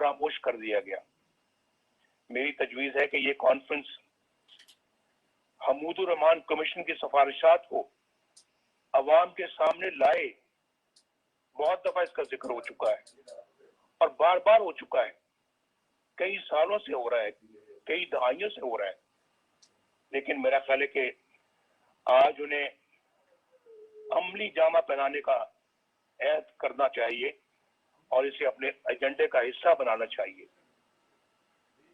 फरामोश कर दिया गया। मेरी तजवीज़ है कि ये कॉन्फ्रेंस हमूदुर रहमान कमीशन की सिफारिशात को अवाम के सामने लाए। बहुत दफा इसका जिक्र हो चुका है और बार बार हो चुका है, कई सालों से हो रहा है, कई दहाइयों से हो रहा है, लेकिन मेरा ख्याल है कि आज उन्हें अमली जामा पहनाने का ऐद करना चाहिए और इसे अपने एजेंडे का हिस्सा बनाना चाहिए।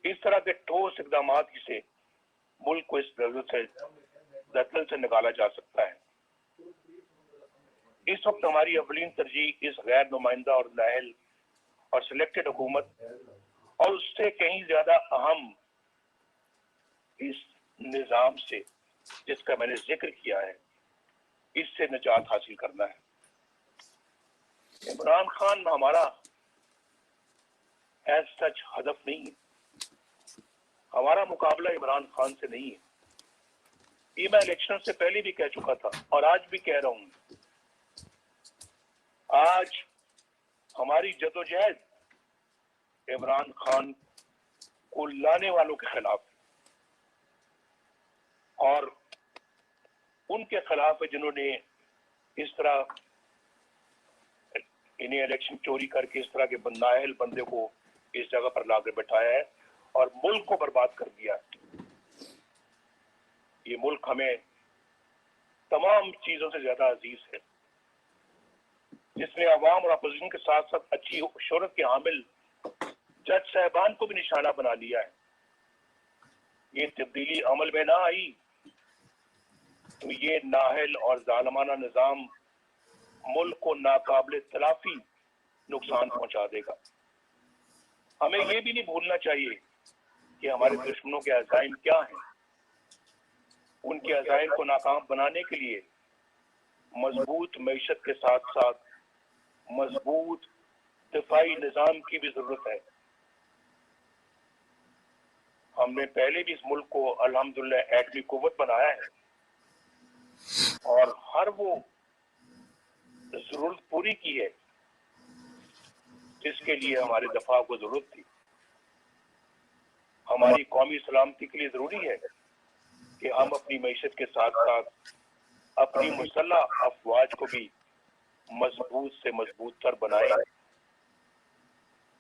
इस तरह के ठोस इकदाम से मुल्क को इस दलदल से निकाला जा सकता है। इस वक्त हमारी अवलीन तरजीह इस गैर नुमाइंदा और नाअहल और सिलेक्टेड हुकूमत और उससे कहीं ज्यादा अहम इस निजाम से जिसका मैंने जिक्र किया है, इससे निजात हासिल करना है। इमरान खान हमारा एज सच हदफ नहीं है, हमारा मुकाबला इमरान खान से नहीं है। ये मैं इलेक्शन से पहले भी कह चुका था और आज भी कह रहा हूं। आज हमारी जदोजहद इमरान खान को लाने वालों के खिलाफ और उनके खिलाफ है जिन्होंने इस तरह इन्हें इलेक्शन चोरी करके इस तरह के नाअहल बंदे को इस जगह पर लाकर बैठाया है और मुल्क को बर्बाद कर दिया। ये मुल्क हमें तमाम चीजों से ज्यादा अजीज है, जिसने अवाम और अपोजिशन के साथ साथ अच्छी शोहरत के हामिल जज साहबान को भी निशाना बना लिया है। ये तब्दीली अमल में ना आई तो ये नाअहल और जालिमाना निजाम मुल्क को नाकाबिल तलाफी नुकसान पहुंचा देगा। हमें ये भी नहीं भूलना चाहिए कि हमारे दुश्मनों के अज़ाइम क्या हैं। उनके अज़ाइम को नाकाम बनाने के लिए मजबूत मईशत के साथ साथ मजबूत दिफाई निजाम की भी जरूरत है। हमने पहले भी इस मुल्क को अल्हम्दुलिल्लाह एटमी कुव्वत बनाया है और हर वो जरूरत पूरी की है जिसके लिए हमारे दफा को जरूरत थी। हमारी कौमी सलामती के लिए जरूरी है कि हम अपनी मईशत के साथ साथ अपनी मुसल्लह अफवाज को भी मजबूत से मजबूत तर बनाएं।